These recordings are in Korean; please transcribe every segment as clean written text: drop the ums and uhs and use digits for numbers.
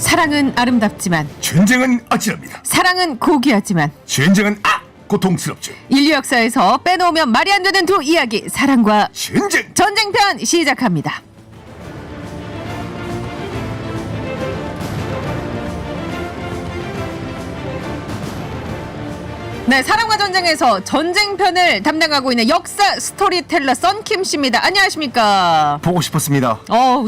사랑은 아름답지만 전쟁은 아찔합니다. 사랑은 고귀하지만 전쟁은 고통스럽죠. 인류 역사에서 빼놓으면 말이 안 되는 두 이야기, 사랑과 전쟁. 전쟁편 시작합니다. 네, 사랑과 전쟁에서 전쟁편을 담당하고 있는 역사 스토리텔러 썬킴 씨입니다. 안녕하십니까? 보고 싶었습니다.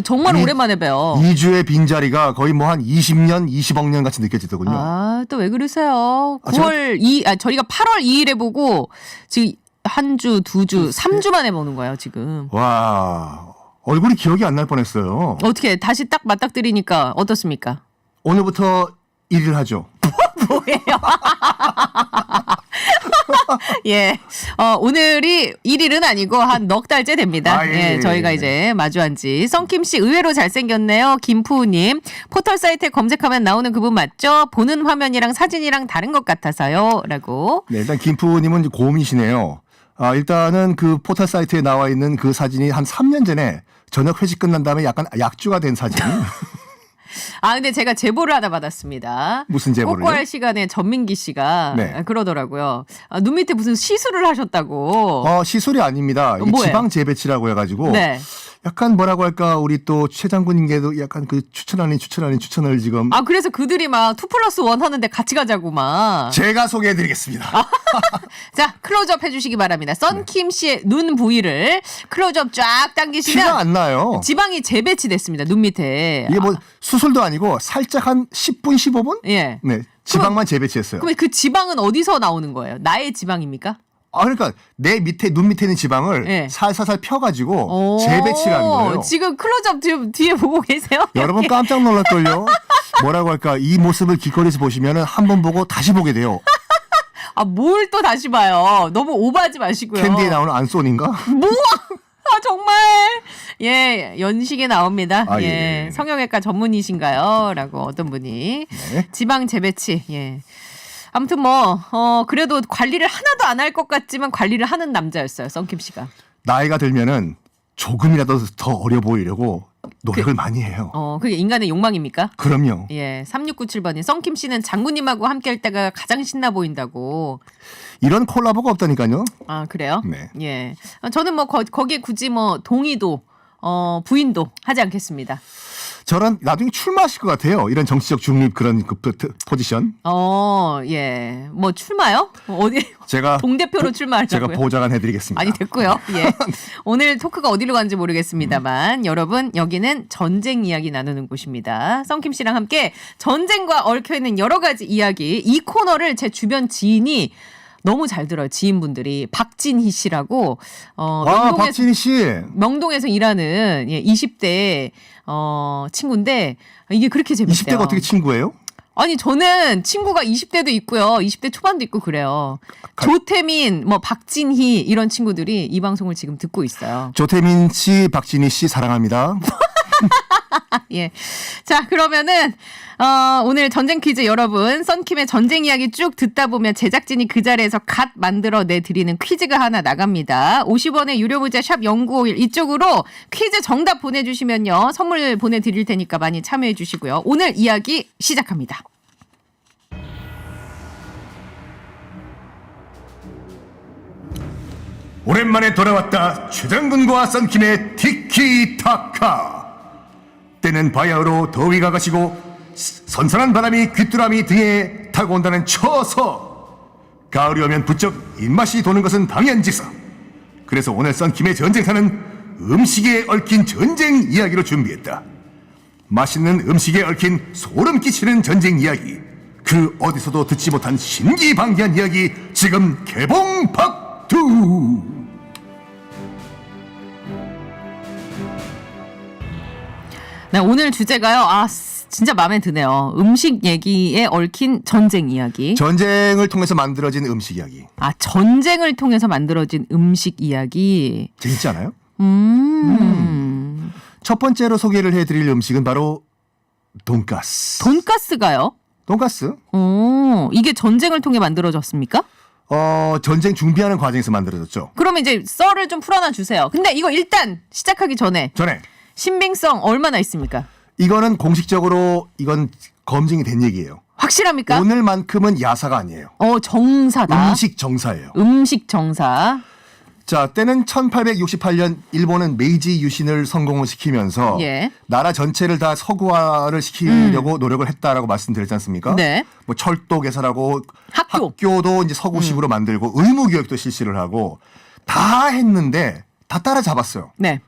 정말 아니, 오랜만에 봬요. 2주의 빈자리가 거의 뭐 한 20년, 20억 년 같이 느껴지더군요. 또 왜 그러세요? 9월 저희가 8월 2일에 보고 지금 한 주, 두 주, 3주 만에 보는 거예요, 지금. 와, 얼굴이 기억이 안 날 뻔했어요. 어떻게 다시 딱 맞닥뜨리니까 어떻습니까? 오늘부터 1일 하죠. 뭐예요? 예. 오늘이 1일은 아니고 한 넉 달째 됩니다. 예, 저희가 이제 마주한 지. 썬킴 씨 의외로 잘생겼네요. 김푸우님. 포털 사이트에 검색하면 나오는 그분 맞죠? 보는 화면이랑 사진이랑 다른 것 같아서요. 라고. 네, 일단 김푸님은 고음이시네요. 일단은 그 포털 사이트에 나와 있는 그 사진이 한 3년 전에 저녁 회식 끝난 다음에 약간 약주가 된 사진. 근데 제가 제보를 하나 받았습니다. 무슨 제보를요? 꼬꼬할 시간에 전민기 씨가 네. 그러더라고요. 눈 밑에 무슨 시술을 하셨다고. 시술이 아닙니다. 이게 뭐예요? 지방 재배치라고 해가지고. 네. 약간 뭐라고 할까, 우리 또 최 장군님께도 약간 그 추천 아닌 추천을 지금. 그래서 그들이 막 2+1 하는데 같이 가자고 막. 제가 소개해드리겠습니다. 자, 클로즈업 해주시기 바랍니다. 썬킴 씨의 눈 부위를 클로즈업 쫙 당기시면 티가 안 나요. 지방이 재배치됐습니다. 눈 밑에. 이게 뭐 수술도 아니고 살짝 한 10분, 15분? 예. 네. 지방만 재배치했어요. 그럼 그 지방은 어디서 나오는 거예요? 나의 지방입니까? 그러니까 내 밑에, 눈 밑에 있는 지방을 예. 살살살 펴가지고 재배치를 하는 거예요. 지금 클로즈업 뒤에 보고 계세요? 여러분 깜짝 놀랄걸요? 뭐라고 할까? 이 모습을 길거리에서 보시면 한 번 보고 다시 보게 돼요. 뭘 또 다시 봐요. 너무 오버하지 마시고요. 캔디에 나오는 안소니인가? 뭐? 정말. 예, 연식에 나옵니다. 예. 성형외과 전문이신가요? 라고 어떤 분이. 네. 지방 재배치. 예. 아무튼 그래도 관리를 하나도 안 할 것 같지만 관리를 하는 남자였어요. 썬킴 씨가. 나이가 들면은 조금이라도 더 어려 보이려고 노력을 많이 해요. 그게 인간의 욕망입니까? 그럼요. 예. 3697번이 썬킴 씨는 장군님하고 함께 할 때가 가장 신나 보인다고. 이런 콜라보가 없다니까요. 그래요? 네. 예. 저는 거기에 굳이 동의도, 부인도 하지 않겠습니다. 저런 나중에 출마하실 것 같아요. 이런 정치적 중립 그런 포지션. 예. 출마요? 어디? 제가 동대표로 출마하려고요? 제가 보좌관 해드리겠습니다. 아니, 됐고요. 예. 오늘 토크가 어디로 가는지 모르겠습니다만 여러분, 여기는 전쟁 이야기 나누는 곳입니다. 썬킴 씨랑 함께 전쟁과 얽혀있는 여러 가지 이야기, 이 코너를 제 주변 지인이 너무 잘 들어요. 지인분들이. 박진희 씨라고 박진희 씨. 명동에서 일하는 20대 친구인데 이게 그렇게 재밌대요. 20대가 어떻게 친구예요? 아니, 저는 친구가 20대도 있고요. 20대 초반도 있고 그래요. 조태민, 박진희 이런 친구들이 이 방송을 지금 듣고 있어요. 조태민 씨, 박진희 씨 사랑합니다. 예. 자, 그러면은 오늘 전쟁 퀴즈 여러분, 썬킴의 전쟁 이야기 쭉 듣다 보면 제작진이 그 자리에서 갓 만들어 내드리는 퀴즈가 하나 나갑니다. 50원의 유료 문자 샵 0951 이쪽으로 퀴즈 정답 보내주시면요, 선물 보내드릴 테니까 많이 참여해 주시고요. 오늘 이야기 시작합니다. 오랜만에 돌아왔다. 최장군과 썬킴의 티키타카. 때는 바야흐로 더위가 가시고 선선한 바람이 귀뚜라미 등에 타고 온다는 처서. 가을이 오면 부쩍 입맛이 도는 것은 당연지사. 그래서 오늘 썬킴의 전쟁사는 음식에 얽힌 전쟁 이야기로 준비했다. 맛있는 음식에 얽힌 소름 끼치는 전쟁 이야기, 그 어디서도 듣지 못한 신기방기한 이야기, 지금 개봉 박두. 네, 오늘 주제가요. 진짜 마음에 드네요. 음식 얘기에 얽힌 전쟁 이야기. 전쟁을 통해서 만들어진 음식 이야기. 전쟁을 통해서 만들어진 음식 이야기. 재밌지 않아요? 첫 번째로 소개를 해드릴 음식은 바로 돈가스. 돈가스가요? 돈가스? 이게 전쟁을 통해 만들어졌습니까? 전쟁 준비하는 과정에서 만들어졌죠. 그러면 이제 썰을 좀 풀어놔 주세요. 근데 이거 일단 시작하기 전에 전에 신빙성 얼마나 있습니까? 이거는 공식적으로 이건 검증이 된 얘기예요. 확실합니까? 오늘만큼은 야사가 아니에요. 정사다. 음식 정사예요. 음식 정사. 자, 때는 1868년 일본은 메이지 유신을 성공을 시키면서 예. 나라 전체를 다 서구화를 시키려고 노력을 했다라고 말씀드렸지 않습니까? 네. 뭐 철도 개설하고 학교. 이제 서구식으로 만들고 의무 교육도 실시를 하고 다 했는데 다 따라잡았어요. 네.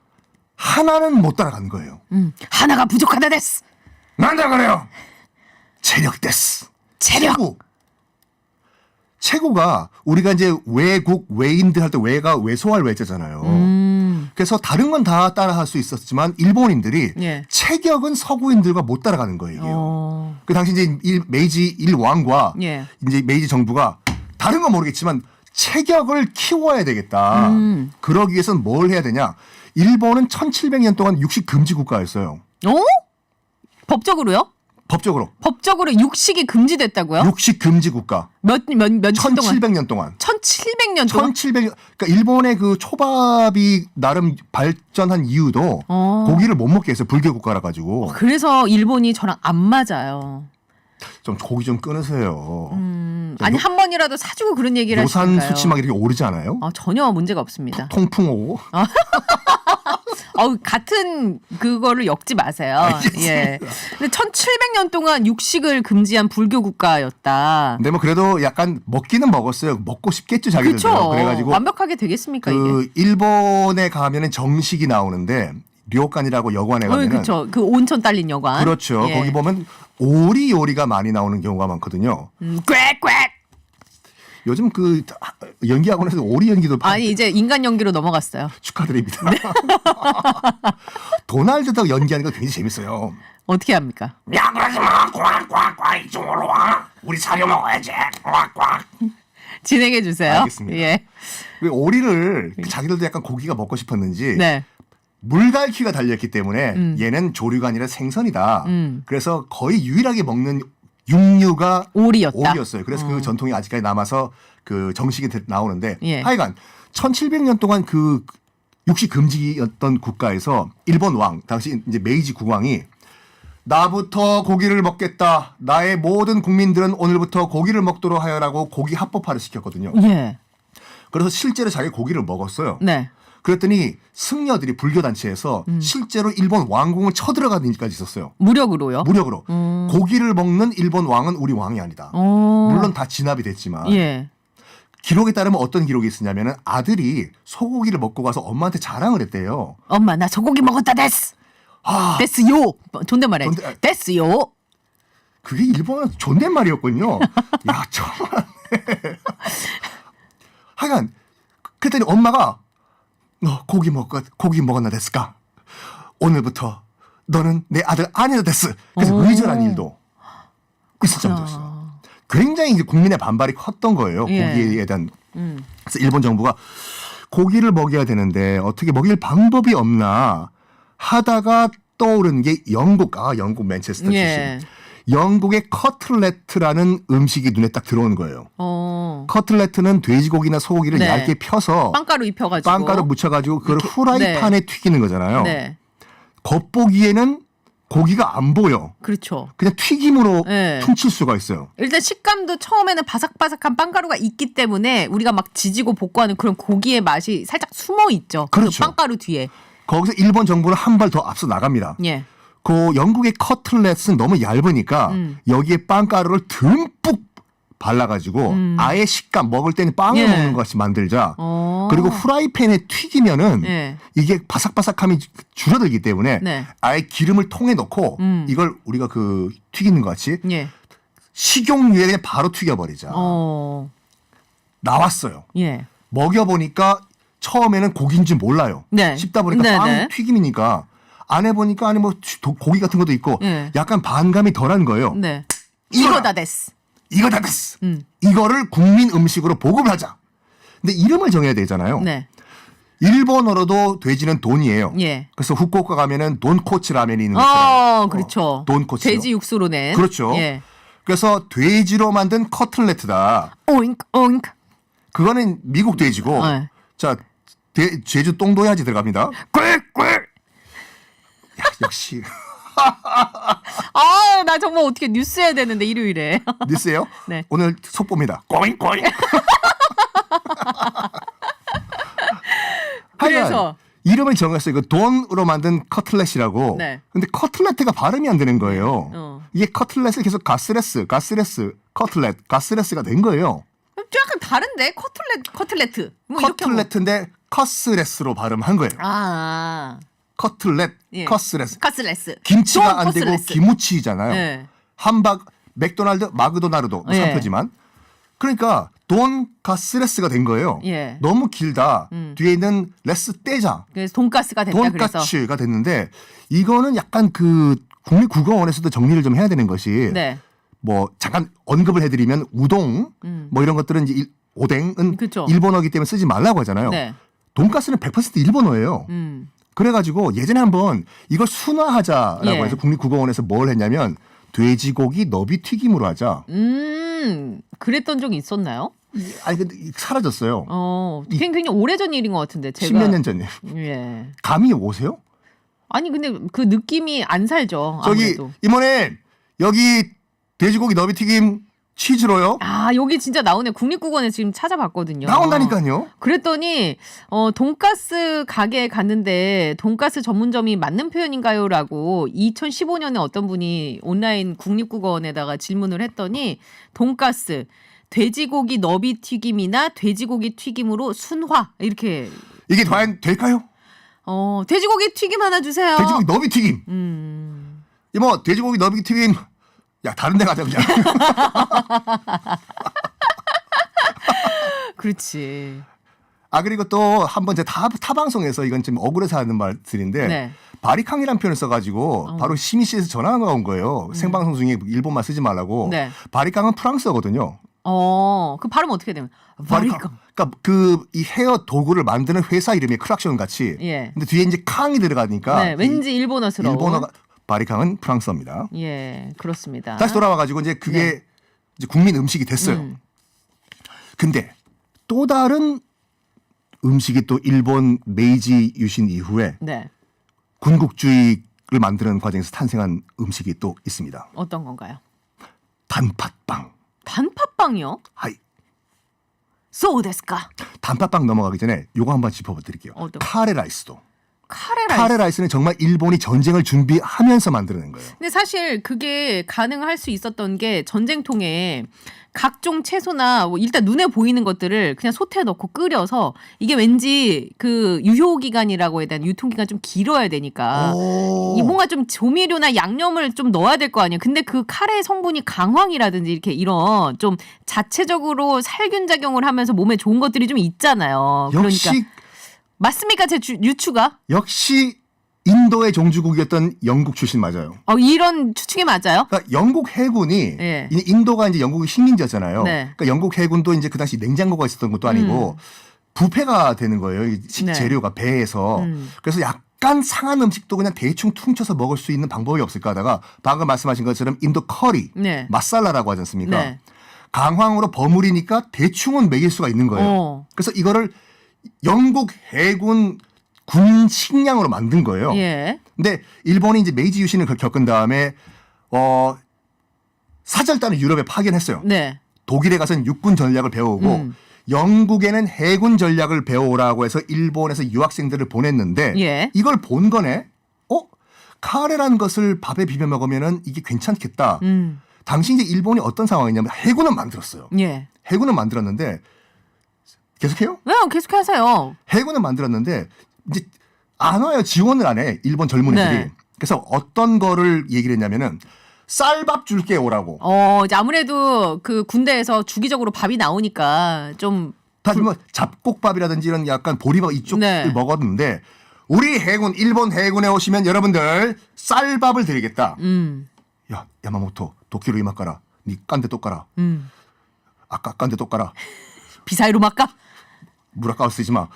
하나는 못 따라간 거예요. 하나가 부족하다 데스. 난다 그래요. 체력 데스. 체력. 체고가 우리가 이제 외국 외인들 할 때 외가 외소할 외자잖아요. 그래서 다른 건 다 따라할 수 있었지만 일본인들이 예. 체격은 서구인들과 못 따라가는 거예요. 어. 그 당시 이제 메이지 일왕과 예. 이제 메이지 정부가 다른 건 모르겠지만 체격을 키워야 되겠다. 그러기 위해서는 뭘 해야 되냐? 일본은 1700년 동안 육식 금지 국가였어요. 법적으로요? 법적으로. 법적으로 육식이 금지됐다고요? 육식 금지 국가. 며칠 동안? 1700년 동안. 1700년 동안? 1700년. 그러니까 일본의 그 초밥이 나름 발전한 이유도 어. 고기를 못 먹게 해서 불교 국가라 가지고 그래서 일본이 저랑 안 맞아요. 좀 고기 좀 끊으세요. 아니 한 번이라도 사주고 그런 얘기를 요산 하시니까요. 수치 막 이렇게 오르지 않아요? 전혀 문제가 없습니다. 통풍 오고. 같은 그거를 엮지 마세요. 알겠습니다. 예. 근데 1700년 동안 육식을 금지한 불교 국가였다. 근데 뭐 그래도 약간 먹기는 먹었어요. 먹고 싶겠죠 자기들도. 그렇죠. 그래가지고 완벽하게 되겠습니까 이게? 그 일본에 가면은 정식이 나오는데 료칸이라고 여관에 가면은 그렇죠. 그 온천 딸린 여관. 그렇죠. 예. 거기 보면 오리 요리가 많이 나오는 경우가 많거든요. 꽥꽥. 요즘 그 연기 학원에서 오리 연기도 아니 이제 인간 연기로 넘어갔어요. 축하드립니다. 도날드도 연기하는 거 굉장히 재밌어요. 어떻게 합니까? 야 그러지 마. 꽉꽉꽉 이쪽으로 와. 우리 사료 먹어야지. 꽉꽉. 진행해 주세요. 알겠습니다. 예. 그 오리를 자기들도 약간 고기가 먹고 싶었는지 네. 물갈퀴가 달렸기 때문에 얘는 조류가 아니라 생선이다. 그래서 거의 유일하게 먹는 육류가 오리였다. 오리였어요. 그래서 그 전통이 아직까지 남아서 그 정식이 나오는데 예. 하여간 1700년 동안 그 육식 금지였던 국가에서 일본 왕 당시 이제 메이지 국왕이 나부터 고기를 먹겠다. 나의 모든 국민들은 오늘부터 고기를 먹도록 하여라고 고기 합법화를 시켰거든요. 예. 그래서 실제로 자기 고기를 먹었어요. 네. 그랬더니 승려들이 불교 단체에서 실제로 일본 왕궁을 쳐들어가는 일까지 있었어요. 무력으로요? 무력으로. 고기를 먹는 일본 왕은 우리 왕이 아니다. 물론 다 진압이 됐지만 예. 기록에 따르면 어떤 기록이 있었냐면은 아들이 소고기를 먹고 가서 엄마한테 자랑을 했대요. 엄마 나 소고기 먹었다 데스. 아, 데스요. 존댓말해. 존댓- 데스요. 그게 일본어 존댓말이었군요. 야, 정말. 하여간 그랬더니 엄마가 너 고기 먹었나 됐을까? 오늘부터 너는 내 아들 아니다 됐어. 그래서 의절한 일도 있을 정도였어요. 굉장히 이제 국민의 반발이 컸던 거예요. 예. 고기에 대한. 그래서 일본 정부가 고기를 먹여야 되는데 어떻게 먹일 방법이 없나 하다가 떠오른 게 영국 맨체스터 출신. 예. 영국의 커틀레트라는 음식이 눈에 딱 들어오는 거예요. 커틀레트는 돼지고기나 소고기를 네. 얇게 펴서 빵가루 입혀가지고. 빵가루 묻혀가지고 그걸 이렇게, 후라이팬에 튀기는 거잖아요. 네. 겉보기에는 고기가 안 보여. 그렇죠. 그냥 튀김으로 네. 퉁칠 수가 있어요. 일단 식감도 처음에는 바삭바삭한 빵가루가 있기 때문에 우리가 막 지지고 볶고하는 그런 고기의 맛이 살짝 숨어 있죠. 그렇죠. 그 빵가루 뒤에. 거기서 일본 정부는 한 발 더 앞서 나갑니다. 예. 그 영국의 커틀렛은 너무 얇으니까 여기에 빵가루를 듬뿍 발라가지고 아예 식감 먹을 때는 빵을 예. 먹는 것 같이 만들자. 어. 그리고 후라이팬에 튀기면은 예. 이게 바삭바삭함이 줄어들기 때문에 네. 아예 기름을 통에 넣고 이걸 우리가 그 튀기는 것 같이 예. 식용유에 그냥 바로 튀겨버리자. 나왔어요. 예. 먹여보니까 처음에는 고기인지 몰라요. 네. 씹다 보니까 네, 빵 네. 튀김이니까 안 해보니까 안에 뭐 고기 같은 것도 있고 예. 약간 반감이 덜한 거예요. 네. 이거다. 이거다 데스. 이거다 됐어. 이거를 국민 음식으로 보급을 하자. 근데 이름을 정해야 되잖아요. 네. 일본어로도 돼지는 돈이에요. 예. 그래서 후쿠오카 가면은 돈코츠 라면이 있는 것처럼. 그렇죠. 돈코츠. 돼지 육수로 낸. 그렇죠. 예. 그래서 돼지로 만든 커틀레트다. 오잉크 오잉크. 그거는 미국 돼지고. 네. 자, 제주 똥도야지 들어갑니다. 꿀꿀. 야, 역시 아, 나 정말 어떻게 뉴스 해야 되는데 일요일에. 뉴스예요? 네. 오늘 속보입니다. 꼬잉 꼬잉. 그래서 이름을 정했어요. 이거 돈으로 만든 커틀렛이라고. 네. 근데 커틀렛가 발음이 안 되는 거예요. 어. 이게 커틀렛을 계속 가스레스, 커틀렛, 가스레스가 된 거예요. 약간 다른데 커틀레트. 뭐 이렇게 하고. 커틀렛인데 커스레스로 발음한 거예요. 아, 커틀렛, 예. 커스레스. 카스레스. 김치가 돈 안 되고 커스레스. 기무치잖아요. 네. 함박, 맥도날드, 마그도나르도 뭐 예. 상표지만. 그러니까 돈 가스레스가 된 거예요. 예. 너무 길다. 뒤에 있는 레스 떼자. 그래서 돈가스가 됐다 그래서. 돈까츠가 됐는데 이거는 약간 그 국립국어원에서도 정리를 좀 해야 되는 것이 네. 뭐 잠깐 언급을 해드리면 우동 뭐 이런 것들은 이제 오뎅은 그쵸. 일본어기 때문에 쓰지 말라고 하잖아요. 네. 돈가스는 100% 일본어예요. 그래가지고 예전에 한번 이걸 순화하자라고 예. 해서 국립국어원에서 뭘 했냐면 돼지고기 너비 튀김으로 하자. 그랬던 적이 있었나요? 아니 근데 사라졌어요. 굉장히 오래전 일인 것 같은데 제가. 십몇 년 전이에요. 예. 감이 오세요? 아니 근데 그 느낌이 안 살죠. 저기 아무래도. 이모네 여기 돼지고기 너비 튀김 치즈로요. 아 여기 진짜 나오네. 국립국원에 지금 찾아봤거든요. 나온다니까요. 그랬더니 돈가스 가게에 갔는데 돈가스 전문점이 맞는 표현인가요라고 2015년에 어떤 분이 온라인 국립국어원에다가 질문을 했더니 돈가스 돼지고기 너비 튀김이나 돼지고기 튀김으로 순화 이렇게 이게 과연 될까요? 돼지고기 튀김 하나 주세요. 돼지고기 너비 튀김. 이모 돼지고기 너비 튀김. 야 다른 데 가자 그냥. 그렇지. 아 그리고 또 한번 제가 타 방송에서 이건 좀 억울해서 하는 말들인데 네. 바리캉이라는 표현을 써가지고 바로 시미씨에서 전화가 온 거예요. 생방송 중에 일본말 쓰지 말라고. 네. 바리캉은 프랑스어거든요. 그 발음 어떻게 되면? 바리캉. 그러니까 그 이 헤어 도구를 만드는 회사 이름이 크락션 같이. 예. 근데 뒤에 이제 캉이 들어가니까. 네, 왠지 일본어스러워. 일본어가 바리캉은 프랑스어입니다. 예, 그렇습니다. 다시 돌아와가지고 이제 그게 네. 이제 국민 음식이 됐어요. 근데 또 다른 음식이 또 일본 메이지 유신 이후에 네. 군국주의를 만드는 과정에서 탄생한 음식이 또 있습니다. 어떤 건가요? 단팥빵. 단팥빵이요? 하이. 소데스까? 단팥빵 넘어가기 전에 요거 한번 짚어드릴게요. 어떤 거? 카레 라이스도. 카레라이스. 카레 라이스는 정말 일본이 전쟁을 준비하면서 만들어낸 거예요. 근데 사실 그게 가능할 수 있었던 게 전쟁통에 각종 채소나 뭐 일단 눈에 보이는 것들을 그냥 솥에 넣고 끓여서 이게 왠지 그 유효 기간이라고 해야 되나 유통 기간 좀 길어야 되니까 이 뭔가 좀 조미료나 양념을 좀 넣어야 될 거 아니에요. 근데 그 카레 성분이 강황이라든지 이렇게 이런 좀 자체적으로 살균 작용을 하면서 몸에 좋은 것들이 좀 있잖아요. 역시 그러니까 맞습니까? 제 유추가? 역시 인도의 종주국이었던 영국 출신 맞아요. 이런 추측이 맞아요? 그러니까 영국 해군이 예. 인도가 이제 영국의 식민지였잖아요. 네. 그러니까 영국 해군도 이제 그 당시 냉장고가 있었던 것도 아니고 부패가 되는 거예요. 이 네. 식재료가 배에서. 그래서 약간 상한 음식도 그냥 대충 퉁쳐서 먹을 수 있는 방법이 없을까 하다가 방금 말씀하신 것처럼 인도 커리, 네. 마살라라고 하지 않습니까? 네. 강황으로 버무리니까 대충은 먹일 수가 있는 거예요. 그래서 이거를 영국 해군 군 식량으로 만든 거예요. 예. 근데 일본이 이제 메이지 유신을 겪은 다음에 사절단을 유럽에 파견했어요. 네. 독일에 가서는 육군 전략을 배우고 영국에는 해군 전략을 배우라고 해서 일본에서 유학생들을 보냈는데 예. 이걸 본 거네. 카레라는 것을 밥에 비벼 먹으면은 이게 괜찮겠다. 당시 이제 일본이 어떤 상황이냐면 해군은 만들었어요. 예. 해군은 만들었는데 계속해요? 네, 계속하세요. 해군은 만들었는데 이제 안 와요. 지원을 안 해. 일본 젊은이들이. 네. 그래서 어떤 거를 얘기를 했냐면은 쌀밥 줄게 오라고. 이제 아무래도 그 군대에서 주기적으로 밥이 나오니까 좀 다시 뭐 잡곡밥이라든지 이런 약간 보리밥 이쪽을 네. 먹었는데 우리 해군 일본 해군에 오시면 여러분들 쌀밥을 드리겠다. 야 야마모토 도끼로 이마 까라. 니 깐데 또 까라. 아까 깐데 또 까라. 비사이로 막까? 무라카와 쓰지 마.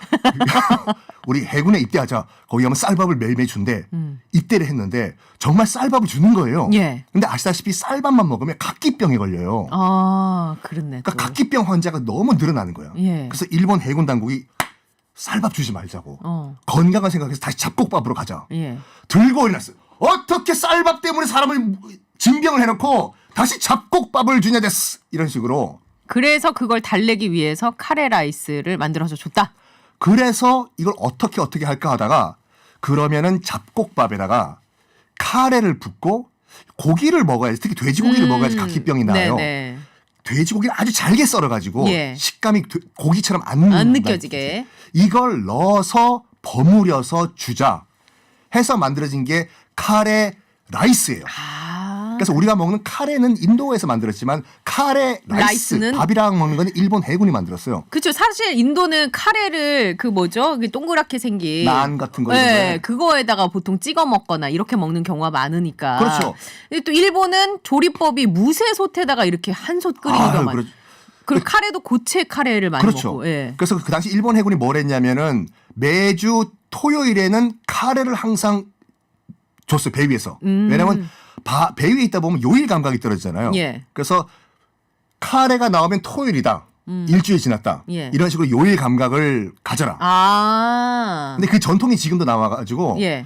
우리 해군에 입대하자. 거기 가면 쌀밥을 매일매일 준대. 입대를 했는데 정말 쌀밥을 주는 거예요. 예. 근데 아시다시피 쌀밥만 먹으면 각기병에 걸려요. 그렇네. 그러니까 또. 각기병 환자가 너무 늘어나는 거예요. 예. 그래서 일본 해군 당국이 쌀밥 주지 말자고. 어. 건강을 생각해서 다시 잡곡밥으로 가자. 예. 들고 일어났어요. 어떻게 쌀밥 때문에 사람을 징병을 해놓고 다시 잡곡밥을 주냐 데스 이런 식으로. 그래서 그걸 달래기 위해서 카레 라이스를 만들어서 줬다. 그래서 이걸 어떻게 할까 하다가 그러면은 잡곡밥에다가 카레를 붓고 고기를 먹어야지, 특히 돼지고기를 먹어야지 각기병이 나요. 네네. 돼지고기를 아주 잘게 썰어가지고 예. 식감이 고기처럼 안 느껴지게. 이걸 넣어서 버무려서 주자 해서 만들어진 게 카레 라이스예요. 아. 그래서 우리가 먹는 카레는 인도에서 만들었지만 카레 라이스는? 밥이랑 먹는 건 일본 해군이 만들었어요. 그렇죠. 사실 인도는 카레를 그 뭐죠? 그 동그랗게 생긴 난 같은 거. 네, 그거에다가 보통 찍어 먹거나 이렇게 먹는 경우가 많으니까. 그렇죠. 근데 또 일본은 조리법이 무쇠솥에다가 이렇게 한솥 끓이는 경우가 많아요. 그리고 카레도 고체 카레를 많이 그렇죠. 먹고. 예. 그래서 그 당시 일본 해군이 뭘 했냐면은 매주 토요일에는 카레를 항상 줬어요. 배 위에서. 왜냐면 배 위에 있다 보면 요일 감각이 떨어지잖아요. 예. 그래서 카레가 나오면 토요일이다. 일주일 지났다. 예. 이런 식으로 요일 감각을 가져라. 아. 근데 그 전통이 지금도 나와가지고 예.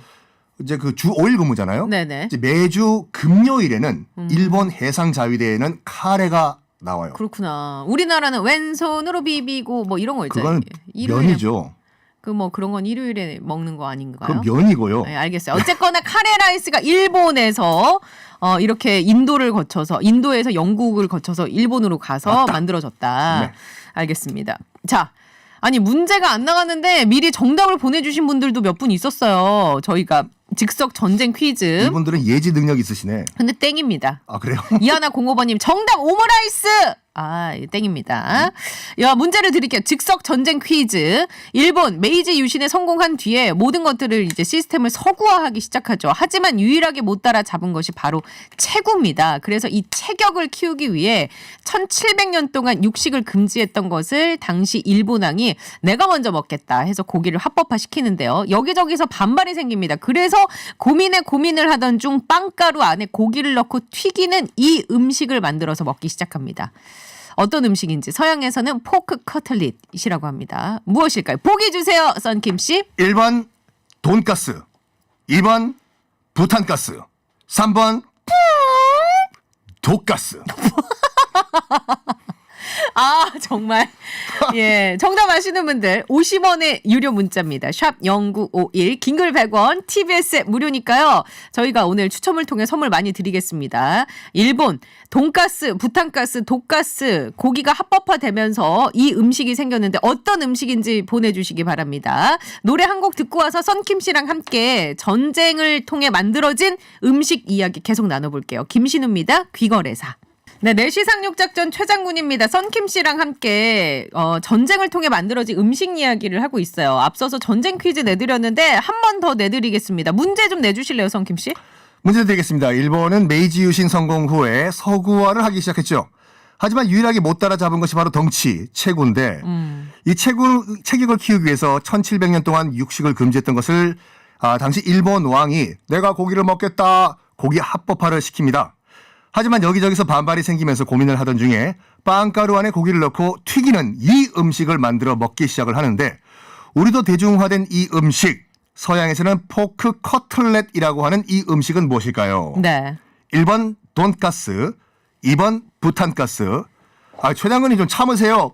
이제 그 주 5일 근무잖아요. 네네. 이제 매주 금요일에는 일본 해상자위대에는 카레가 나와요. 그렇구나. 우리나라는 왼손으로 비비고 뭐 이런 거 있잖아요. 그건 일요일에 면이죠. 그 뭐 그런 건 일요일에 먹는 거 아닌가요? 그건 면이고요. 네, 알겠어요. 어쨌거나 카레 라이스가 일본에서 이렇게 인도에서 영국을 거쳐서 일본으로 가서 맞다. 만들어졌다. 네. 알겠습니다. 자, 아니 문제가 안 나갔는데 미리 정답을 보내주신 분들도 몇 분 있었어요. 저희가 즉석 전쟁 퀴즈. 이분들은 예지 능력 있으시네. 근데 땡입니다. 아 그래요? 이하나 05번님 정답 오므라이스. 아, 땡입니다. 야, 문제를 드릴게요. 즉석 전쟁 퀴즈. 일본 메이지 유신에 성공한 뒤에 모든 것들을 이제 시스템을 서구화하기 시작하죠. 하지만 유일하게 못 따라 잡은 것이 바로 체구입니다. 그래서 이 체격을 키우기 위해 1700년 동안 육식을 금지했던 것을 당시 일본왕이 내가 먼저 먹겠다 해서 고기를 합법화 시키는데요. 여기저기서 반발이 생깁니다. 그래서 고민을 하던 중 빵가루 안에 고기를 넣고 튀기는 이 음식을 만들어서 먹기 시작합니다. 어떤 음식인지 서양에서는 포크 커틀릿이라고 합니다. 무엇일까요? 보기 주세요, 썬킴 씨. 1번 돈가스, 2번 부탄가스, 3번 독가스. 아, 정말. 예. 정답 아시는 분들 50원의 유료 문자입니다. 샵 0951, 긴글 100원, TBS 앱 무료니까요. 저희가 오늘 추첨을 통해 선물 많이 드리겠습니다. 일본 돈가스, 부탄가스, 독가스 고기가 합법화되면서 이 음식이 생겼는데 어떤 음식인지 보내주시기 바랍니다. 노래 한 곡 듣고 와서 썬킴 씨랑 함께 전쟁을 통해 만들어진 음식 이야기 계속 나눠볼게요. 김신우입니다. 귀거래사. 네, 내시상륙작전 최장군입니다. 썬킴 씨랑 함께 전쟁을 통해 만들어진 음식 이야기를 하고 있어요. 앞서서 전쟁 퀴즈 내드렸는데 한 번 더 내드리겠습니다. 문제 좀 내주실래요, 썬킴 씨? 문제 드리겠습니다. 일본은 메이지 유신 성공 후에 서구화를 하기 시작했죠. 하지만 유일하게 못 따라잡은 것이 바로 덩치, 체구인데 이 체격을 키우기 위해서 1700년 동안 육식을 금지했던 것을 당시 일본 왕이 내가 고기를 먹겠다, 고기 합법화를 시킵니다. 하지만 여기저기서 반발이 생기면서 고민을 하던 중에 빵가루 안에 고기를 넣고 튀기는 이 음식을 만들어 먹기 시작을 하는데 우리도 대중화된 이 음식, 서양에서는 포크 커틀렛이라고 하는 이 음식은 무엇일까요? 네. 1번 돈가스, 2번 부탄가스. 최장군이 좀 참으세요.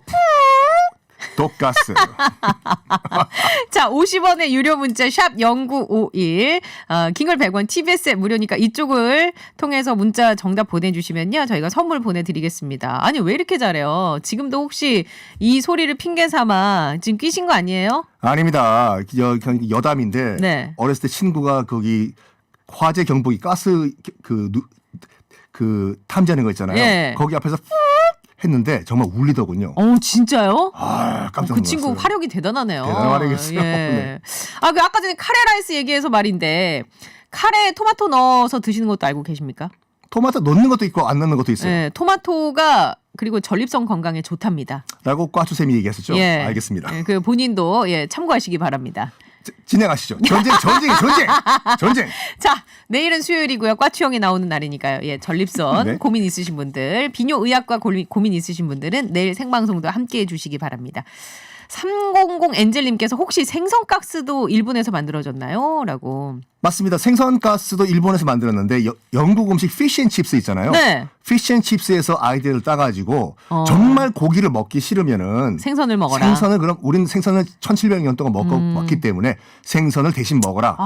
독가스. 자, 50원의 유료 문자 샵 0951, 긴글 100원, TBS 앱 무료니까 이쪽을 통해서 문자 정답 보내주시면요. 저희가 선물 보내드리겠습니다. 아니, 왜 이렇게 잘해요? 지금도 혹시 이 소리를 핑계 삼아 지금 끼신 거 아니에요? 아닙니다. 여담인데 네. 어렸을 때 친구가 거기 화재 경보기 가스 탐지하는 거 있잖아요. 예. 거기 앞에서 했는데 정말 울리더군요. 진짜요? 깜짝 놀랐어요. 그 친구 화력이 대단하네요. 대단한 화력이었어요. 예. 네. 그 아까 전에 카레 라이스 얘기해서 말인데 카레에 토마토 넣어서 드시는 것도 알고 계십니까? 토마토 넣는 것도 있고 안 넣는 것도 있어요. 네, 토마토가 그리고 전립선 건강에 좋답니다. 라고 꽈추쌤이 얘기했었죠. 예. 알겠습니다. 그 본인도 참고하시기 바랍니다. 진행하시죠. 전쟁. 자, 내일은 수요일이고요. 꽈추형이 나오는 날이니까요. 전립선 네. 고민 있으신 분들, 비뇨의학과 고민 있으신 분들은 내일 생방송도 함께해 주시기 바랍니다. 300 엔젤님께서 혹시 생선가스도 일본에서 만들어졌나요? 라고. 맞습니다. 생선가스도 일본에서 만들었는데 영국 음식 피쉬앤칩스 있잖아요. 네. 피쉬앤칩스에서 아이디어를 따가지고 정말 고기를 먹기 싫으면은 생선을 먹어라. 생선을 그럼 우리는 생선을 1700년 동안 먹기 때문에 생선을 대신 먹어라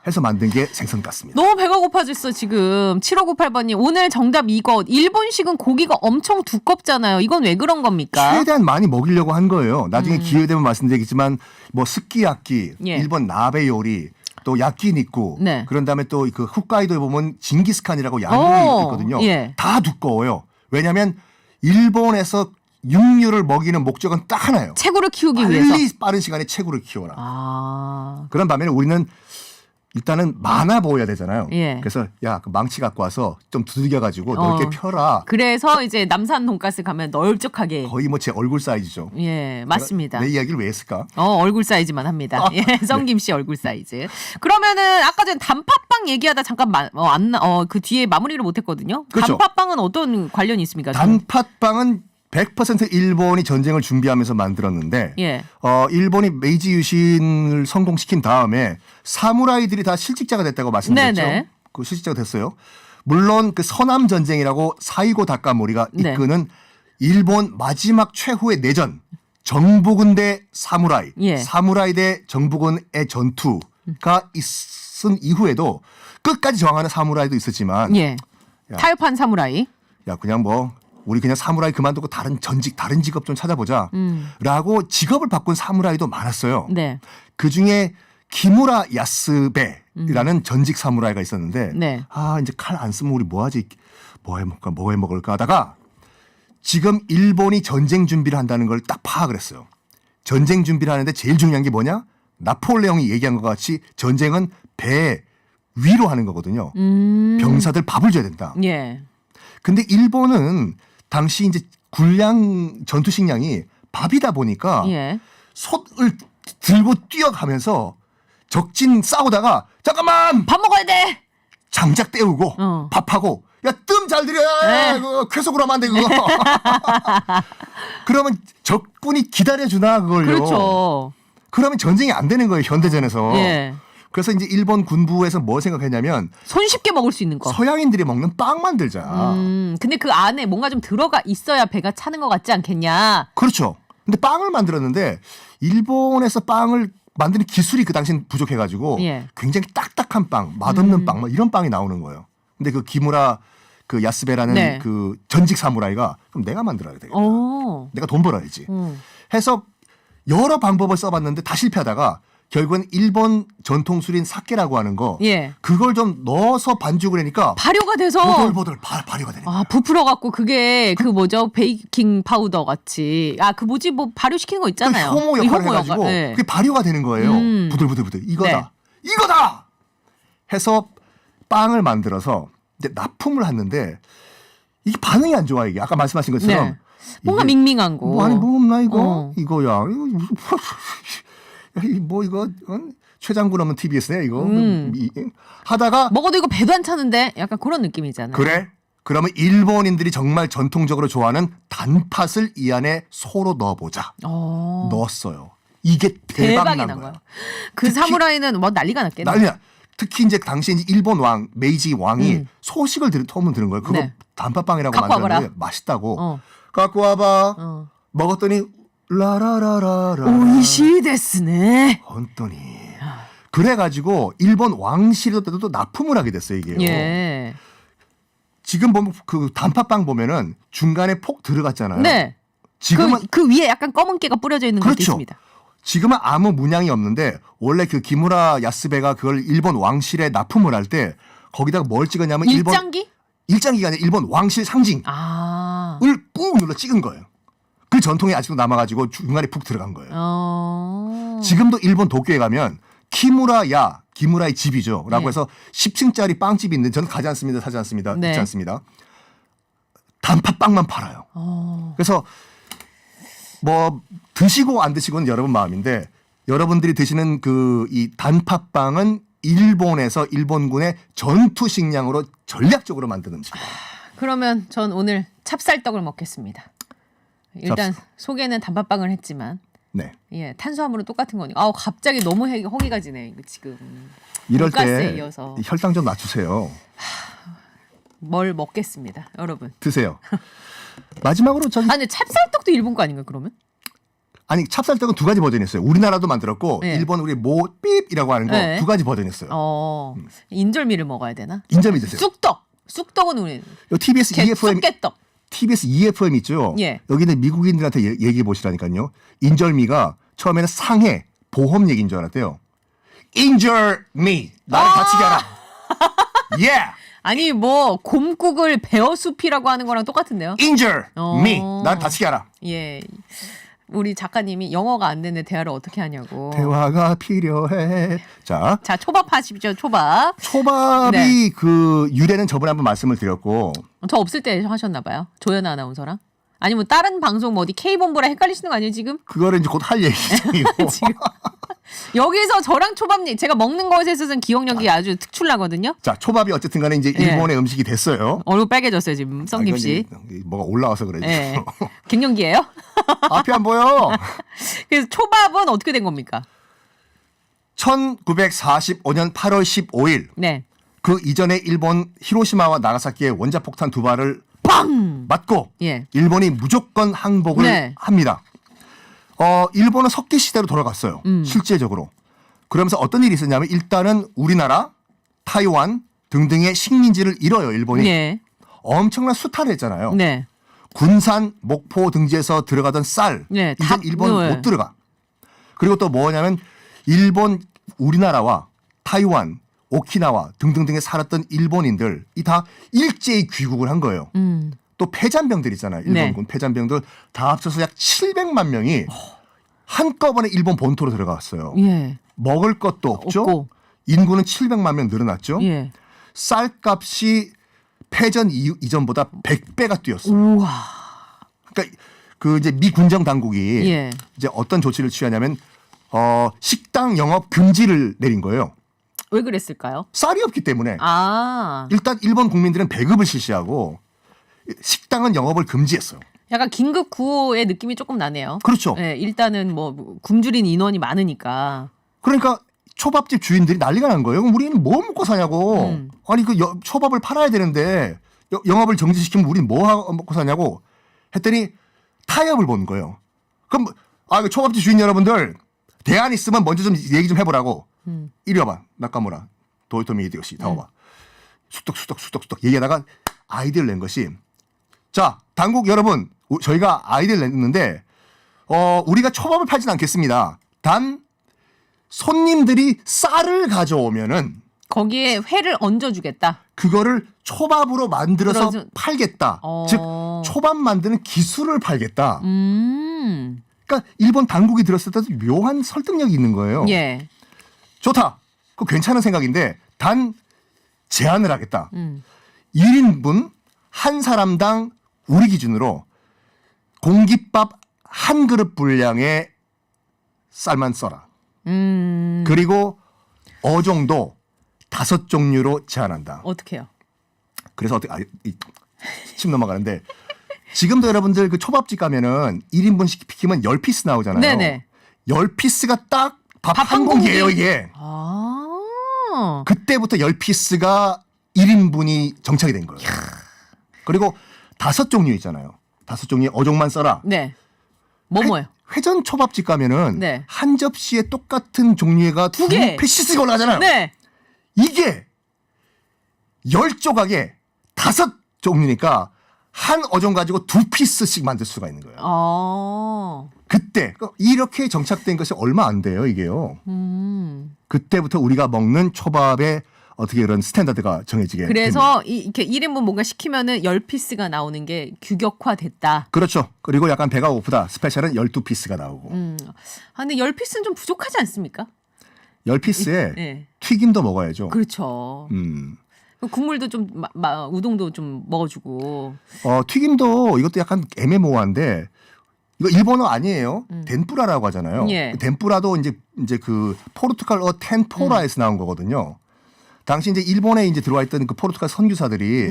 해서 만든 게 생선가스입니다. 너무 배가 고파졌어 지금. 7598번님 오늘 정답 이거. 일본식은 고기가 엄청 두껍잖아요. 이건 왜 그런 겁니까? 최대한 많이 먹이려고 한 거예요. 나중에 기회 되면 말씀드리겠지만 뭐 스키야키, 예. 일본 나베 요리, 또 야끼니쿠, 네. 그런 다음에 또 그 홋카이도에 보면 징기스칸이라고 양념이 있거든요. 예. 다 두꺼워요. 왜냐하면 일본에서 육류를 먹이는 목적은 딱 하나예요. 체구를 키우기 위해서. 빨리 빠른 시간에 체구를 키워라. 아. 그런 반면에 우리는 일단은 많아 보여야 되잖아요. 예. 그래서 야, 그 망치 갖고 와서 좀 두들겨가지고 넓게 펴라. 그래서 이제 남산 돈가스 가면 널쩍하게. 거의 뭐 제 얼굴 사이즈죠. 예, 맞습니다. 내 이야기를 왜 했을까? 얼굴 사이즈만 합니다. 예, 성김 씨 얼굴 사이즈. 그러면은 아까 전 단팥빵 얘기하다 잠깐 그 뒤에 마무리를 못했거든요. 그렇죠. 단팥빵은 어떤 관련이 있습니까? 단팥빵은 100% 일본이 전쟁을 준비하면서 만들었는데 예. 일본이 메이지 유신을 성공시킨 다음에 사무라이들이 다 실직자가 됐다고 말씀드렸죠. 네네. 그 실직자가 됐어요. 물론 그 서남 전쟁이라고 사이고 다카모리가 네. 이끄는 일본 마지막 최후의 내전 정부군 대 사무라이, 예. 사무라이 대 정부군의 전투가 있은 이후에도 끝까지 저항하는 사무라이도 있었지만 예. 야. 타협한 사무라이. 야 그냥 뭐 우리 그냥 사무라이 그만두고 다른 직업 좀 찾아보자 라고 직업을 바꾼 사무라이도 많았어요. 네. 그중에 기무라 야스베라는 전직 사무라이가 있었는데 네. 이제 칼 안 쓰면 우리 뭐 하지, 뭐 해 먹을까 하다가 지금 일본이 전쟁 준비를 한다는 걸 딱 파악을 했어요. 전쟁 준비를 하는데 제일 중요한 게 뭐냐? 나폴레옹이 얘기한 것 같이 전쟁은 배 위로 하는 거거든요. 병사들 밥을 줘야 된다. 예. 근데 일본은 당시 이제 군량 전투 식량이 밥이다 보니까 예. 솥을 들고 뛰어가면서 적진 싸우다가 잠깐만 밥 먹어야 돼. 장작 때우고 밥하고 야 뜸 잘 들여야 네. 그거 쾌속으로 하면 안 돼 그거. 그러면 적군이 기다려주나 그걸요. 그렇죠. 그러면 전쟁이 안 되는 거예요 현대전에서. 예. 그래서 이제 일본 군부에서 뭐 생각했냐면 손쉽게 먹을 수 있는 거. 서양인들이 먹는 빵 만들자. 근데 그 안에 뭔가 좀 들어가 있어야 배가 차는 것 같지 않겠냐. 그렇죠. 근데 빵을 만들었는데 일본에서 빵을 만드는 기술이 그 당시엔 부족해가지고 예. 굉장히 딱딱한 빵, 맛없는 빵, 막 이런 빵이 나오는 거예요. 근데 그 기무라 그 야스베라는 네. 그 전직 사무라이가 그럼 내가 만들어야 되겠다. 오. 내가 돈 벌어야지. 해서 여러 방법을 써봤는데 다 실패하다가 결국은 일본 전통술인 사케라고 하는 거 예. 그걸 좀 넣어서 반죽을 하니까 발효가 돼서 보들보들 발효가 되는 거예요. 부풀어 갖고 그게 그 뭐죠? 베이킹 파우더 같이. 그 뭐지? 뭐 발효시키는 거 있잖아요. 그 효모 역할을 해가지고 예. 그게 발효가 되는 거예요. 부들부들 이거다. 네. 이거다. 해서 빵을 만들어서 이제 납품을 했는데 이게 반응이 안 좋아 이게 아까 말씀하신 것처럼 네. 뭔가 이게 밍밍한 거. 뭐 아니 뭐 없나 이거 어. 이거야 이거 무슨 뭐 이거 최장군 없는 TBS네 이거 하다가 먹어도 이거 배도 안 차는데 약간 그런 느낌이잖아요. 그래? 그러면 일본인들이 정말 전통적으로 좋아하는 단팥을 이 안에 소로 넣어보자. 넣었어요. 이게 대박이 난 거야. 그 사무라이는 뭐 난리가 났겠네. 난리야. 특히 이제 당시 이제 일본 왕 메이지 왕이 소식을 소문 들은 거예요. 그거 네. 단팥빵이라고 갖고 만들었는데 와봐라. 맛있다고. 갖고 와봐. 먹었더니 라라라라라. 오이시 데스네. 헌더니. 그래가지고 일본 왕실에도 또 납품을 하게 됐어요 이게요. 예. 지금 보면 그 단팥빵 보면은 중간에 폭 들어갔잖아요. 네. 지금은 그 위에 약간 검은 깨가 뿌려져 있는 것도 그렇죠. 있습니다. 지금은 아무 문양이 없는데 원래 그 기무라 야스베가 그걸 일본 왕실에 납품을 할 때 거기다가 뭘 찍었냐면 일장기? 일장기가 아니라 일본 왕실 상징을 꾹 눌러 찍은 거예요. 그 전통이 아직도 남아가지고 중간에 푹 들어간 거예요. 지금도 일본 도쿄에 가면 기무라의 집이죠. 라고 네. 해서 10층짜리 빵집이 있는데 저는 가지 않습니다. 사지 않습니다. 네. 있지 않습니다. 단팥빵만 팔아요. 그래서 뭐 드시고 안 드시고는 여러분 마음인데 여러분들이 드시는 그 이 단팥빵은 일본에서 일본군의 전투 식량으로 전략적으로 만든 음식입니다. 그러면 전 오늘 찹쌀떡을 먹겠습니다. 일단 소개는 단팥빵을 했지만 네. 예, 탄수화물은 똑같은 거니까. 갑자기 너무 허기가 지네. 이거 지금. 이럴 돈가스에 때 이어서. 혈당 좀 낮추세요. 뭘 먹겠습니다, 여러분. 드세요. 마지막으로 저기 근데 찹쌀떡도 일본 거 아닌가 그러면? 아니 찹쌀떡은 두 가지 버전이 있어요. 우리나라도 만들었고 네. 일본 우리 모삐이라고 하는 거 두 네. 가지 버전이 있어요. 인절미를 먹어야 되나? 인절미 드세요. 쑥떡은 우리 요 TBS EFM 쑥개떡. TBS EFM 있죠. 예. 여기는 미국인들한테 얘기해 보시라니까요. 인절미가 처음에는 상해 보험 얘기인 줄 알았대요. 인절미 나를 다치게 하라. 예. 아니 뭐 곰국을 베어숲이라고 하는 거랑 똑같은데요? 인절미 나를 다치게 하라. 예. 우리 작가님이 영어가 안 되는데 대화를 어떻게 하냐고. 대화가 필요해. 자, 초밥 하십시오. 초밥. 초밥이 네. 그 유래는 저번에 한번 말씀을 드렸고 저 없을 때 하셨나 봐요. 조연아 아나운서랑. 아니면 다른 방송 뭐 어디 K본부랑 헷갈리시는 거 아니에요 지금? 그거를 이제 곧 할 얘기고. 지금. 여기서 저랑 초밥 제가 먹는 것에 있어서는 기억력이 아주 특출나거든요. 자, 초밥이 어쨌든 간에 이제 예. 일본의 음식이 됐어요. 얼굴 빨개졌어요 지금 성김 아, 씨. 이건 이제 뭐가 올라와서 그래. 예. 갱년기예요? 앞이 안 보여. 그래서 초밥은 어떻게 된 겁니까? 1945년 8월 15일 네. 그 이전에 일본 히로시마와 나가사키의 원자폭탄 두 발을 팡 맞고 예. 일본이 무조건 항복을 네. 합니다. 일본은 석기 시대로 돌아갔어요. 실제적으로. 그러면서 어떤 일이 있었냐면 일단은 우리나라, 타이완 등등의 식민지를 잃어요. 일본이. 예. 엄청난 수탈을 했잖아요. 네. 군산, 목포 등지에서 들어가던 쌀 네, 이젠 일본 네. 못 들어가. 그리고 또 뭐냐면 일본, 우리나라와 타이완, 오키나와 등등등에 살았던 일본인들 이 다 일제히 귀국을 한 거예요. 또 폐잔병들 있잖아요. 일본군 네. 폐잔병들 다 합쳐서 약 700만 명이 한꺼번에 일본 본토로 들어갔어요. 예. 먹을 것도 없죠. 없고. 인구는 700만 명 늘어났죠. 예. 쌀값이 패전 이전보다 100배가 뛰었어요. 우와. 그러니까 그 이제 미 군정 당국이 예. 이제 어떤 조치를 취하냐면 식당 영업 금지를 내린 거예요. 왜 그랬을까요? 쌀이 없기 때문에 아. 일단 일본 국민들은 배급을 실시하고 식당은 영업을 금지했어요. 약간 긴급 구호의 느낌이 조금 나네요. 그렇죠. 네, 일단은 뭐 굶주린 인원이 많으니까. 그러니까 초밥집 주인들이 난리가 난 거예요. 그럼 우리는 뭐 먹고 사냐고. 아니 그 초밥을 팔아야 되는데 영업을 정지시키면 우리는 뭐 먹고 사냐고 했더니 타협을 본 거예요. 그럼 그 초밥집 주인 여러분들 대안 있으면 먼저 좀 얘기 좀 해보라고. 이리 와봐. 나카무라 도요토미 히데요시 다 와봐. 수덕 얘기하다가 아이디어를 낸 것이 자 당국 여러분 저희가 아이디어를 냈는데 우리가 초밥을 팔진 않겠습니다. 단 손님들이 쌀을 가져오면은 거기에 회를 얹어주겠다. 그거를 초밥으로 만들어서 그러죠. 팔겠다. 즉 초밥 만드는 기술을 팔겠다. 그러니까 일본 당국이 들었을 때도 묘한 설득력이 있는 거예요. 예. 좋다. 그거 괜찮은 생각인데 단 제한을 하겠다. 1인분 한 사람당 우리 기준으로 공깃밥 한 그릇 분량의 쌀만 써라. 그리고 어종도 5종류로 제한한다. 어떻게요? 그래서 침 넘어가는데 지금도 여러분들 그 초밥집 가면은 1인분씩 시키면 10피스 나오잖아요. 네네. 10피스가 딱 밥 밥 한 한 공기예요 공기. 이게. 아. 그때부터 10피스가 1인분이 정착이 된 거예요. 그리고 5종류 있잖아요. 5종류의 어종만 써라. 네. 뭐예요? 회전 초밥집 가면은 네. 한 접시에 똑같은 종류가 두 개. 피스가 올라가잖아요. 네. 이게 10조각에 5종류니까 한 어종 가지고 2피스씩 만들 수가 있는 거예요. 그때 이렇게 정착된 것이 얼마 안 돼요, 이게요. 그때부터 우리가 먹는 초밥의 어떻게 이런 스탠다드가 정해지게 그래서 됩니다. 이렇게 1인분 뭔가 시키면은 10피스가 나오는 게 규격화됐다. 그렇죠. 그리고 약간 배가 고프다. 스페셜은 12피스가 나오고. 근데 10피스는 좀 부족하지 않습니까? 10피스에 네. 튀김도 먹어야죠. 그렇죠. 국물도 좀 우동도 좀 먹어주고. 튀김도 이것도 약간 애매모호한데 이거 일본어 아니에요. 덴뿌라라고 하잖아요. 예. 덴뿌라도 이제 그 포르투갈어 텐포라에서 나온 거거든요. 당시 이제 일본에 이제 들어와 있던 그 포르투갈 선교사들이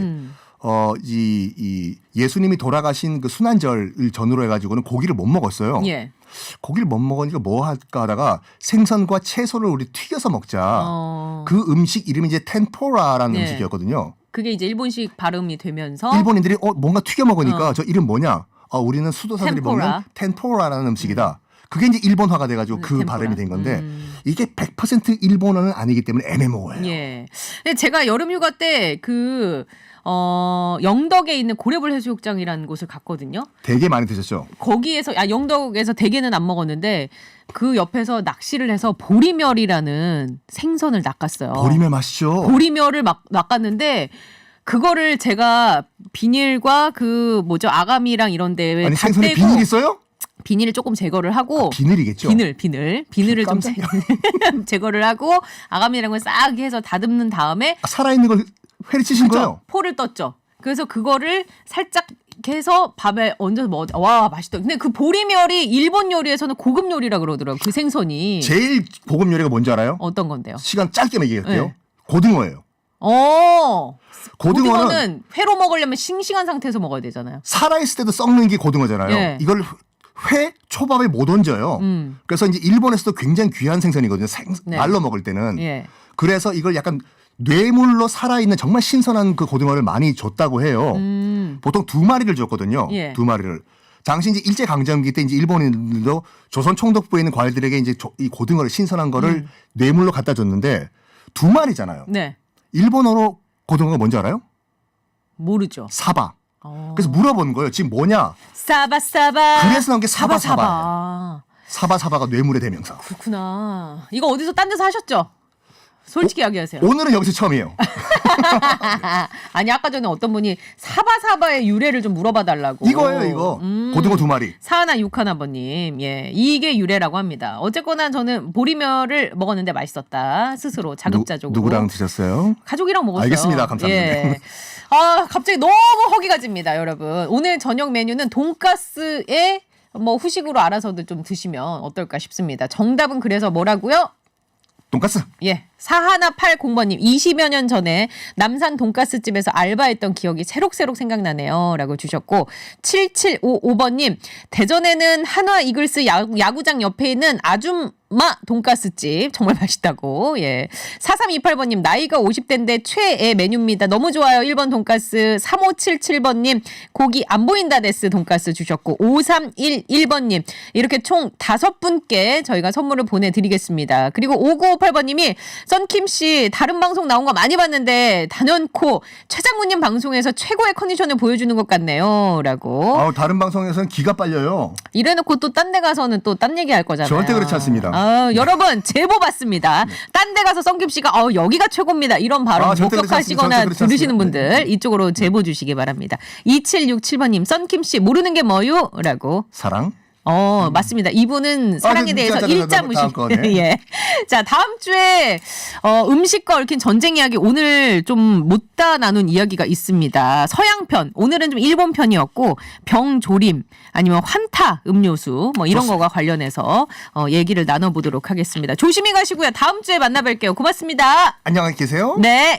이 예수님이 돌아가신 그 순환절을 전후로 해가지고는 고기를 못 먹었어요. 예. 고기를 못 먹으니까 뭐 할까 하다가 생선과 채소를 우리 튀겨서 먹자. 그 음식 이름이 이제 텐포라라는 네. 음식이었거든요. 그게 이제 일본식 발음이 되면서 일본인들이 뭔가 튀겨 먹으니까 저 이름 뭐냐? 우리는 수도사들이 텐포라. 먹는 텐포라라는 음식이다. 그게 이제 일본화가 돼가지고 그 텐포라. 발음이 된 건데 이게 100% 일본어는 아니기 때문에 애매모호해요. 예. 근데 제가 여름휴가 때 영덕에 있는 고래벌 해수욕장이라는 곳을 갔거든요. 되게 많이 드셨죠? 거기에서 영덕에서 대게는 안 먹었는데 그 옆에서 낚시를 해서 보리멸이라는 생선을 낚았어요. 보리멸 맛있죠? 보리멸을 막 낚았는데 그거를 제가 비닐과 아가미랑 이런 데에 아니 다 생선에 떼고 비닐 있어요? 비닐을 조금 제거를 하고 비늘이겠죠? 비늘을 좀 깜짝이야. 제거를 하고 아가미랑 걸 싹 해서 다듬는 다음에 살아있는 걸 회리치신 거예요? 포를 떴죠. 그래서 그거를 살짝 이렇게 해서 밥에 얹어서 먹었. 와 맛있다. 근데 그 보리멸이 일본 요리에서는 고급 요리라 그러더라고요. 그 생선이. 제일 고급 요리가 뭔지 알아요? 어떤 건데요? 시간 짧게 얘기할게요. 네. 고등어예요. 고등어는 회로 먹으려면 싱싱한 상태에서 먹어야 되잖아요. 살아있을 때도 썩는 게 고등어잖아요. 예. 이걸 회 초밥에 못 얹어요. 그래서 이제 일본에서도 굉장히 귀한 생선이거든요. 네. 말로 먹을 때는. 예. 그래서 이걸 약간 뇌물로 살아있는 정말 신선한 그 고등어를 많이 줬다고 해요. 보통 2마리를 줬거든요. 예. 2마리를. 당시 이제 일제 강점기 때 이제 일본인들도 조선 총독부에 있는 관리들에게 이제 이 고등어를 신선한 거를 뇌물로 갖다 줬는데 2마리잖아요. 네. 일본어로 고등어가 뭔지 알아요? 모르죠. 사바. 그래서 물어본 거예요. 지금 뭐냐? 사바사바. 그래서 나온 게 사바사바. 사바사바. 사바사바가 뇌물의 대명사. 그렇구나. 이거 어디서 딴 데서 하셨죠? 솔직히 이야기하세요. 오늘은 여기서 처음이에요. 아니 아까 전에 어떤 분이 사바사바의 유래를 좀 물어봐 달라고. 이거예요, 이거. 고등어 2마리. 사하나 육하나버님, 예, 이게 유래라고 합니다. 어쨌거나 저는 보리멸을 먹었는데 맛있었다. 스스로 자급자족으로. 누구랑 드셨어요? 가족이랑 먹었어요. 알겠습니다. 감사합니다. 예. 갑자기 너무 허기가 집니다, 여러분. 오늘 저녁 메뉴는 돈가스에 후식으로 알아서도 좀 드시면 어떨까 싶습니다. 정답은 그래서 뭐라고요? 돈가스. 예. 4180번님, 20여 년 전에 남산 돈가스집에서 알바했던 기억이 새록새록 생각나네요. 라고 주셨고, 7755번님, 대전에는 한화 이글스 야구장 옆에 있는 아줌마 돈가스집. 정말 맛있다고. 예. 4328번님, 나이가 50대인데 최애 메뉴입니다. 너무 좋아요. 1번 돈가스. 3577번님, 고기 안 보인다 데스 돈가스 주셨고, 5311번님, 이렇게 총 5분께 저희가 선물을 보내드리겠습니다. 그리고 5958번님이 썬킴 씨 다른 방송 나온 거 많이 봤는데 단연코 최장훈님 방송에서 최고의 컨디션을 보여주는 것 같네요. 라고. 다른 방송에서는 기가 빨려요. 이래놓고 또 딴 데 가서는 또 딴 얘기 할 거잖아요. 절대 그렇지 않습니다. 여러분 제보 받습니다. 딴 데 가서 썬킴 씨가 여기가 최고입니다. 이런 발언 절대 그렇지 목격하시거나 않습니다. 절대 그렇지 들으시는 않습니다. 분들 이쪽으로 제보 주시기 바랍니다. 2767번님 썬킴 씨 모르는 게 뭐요? 라고. 사랑. 맞습니다. 이분은 사랑에 대해서 일자무식. 예. 자, 다음 주에 음식과 얽힌 전쟁 이야기 오늘 좀 못다 나눈 이야기가 있습니다. 서양편, 오늘은 좀 일본편이었고 병조림 아니면 환타 음료수 이런 거가 관련해서 얘기를 나눠보도록 하겠습니다. 조심히 가시고요. 다음 주에 만나뵐게요. 고맙습니다. 안녕히 계세요. 네.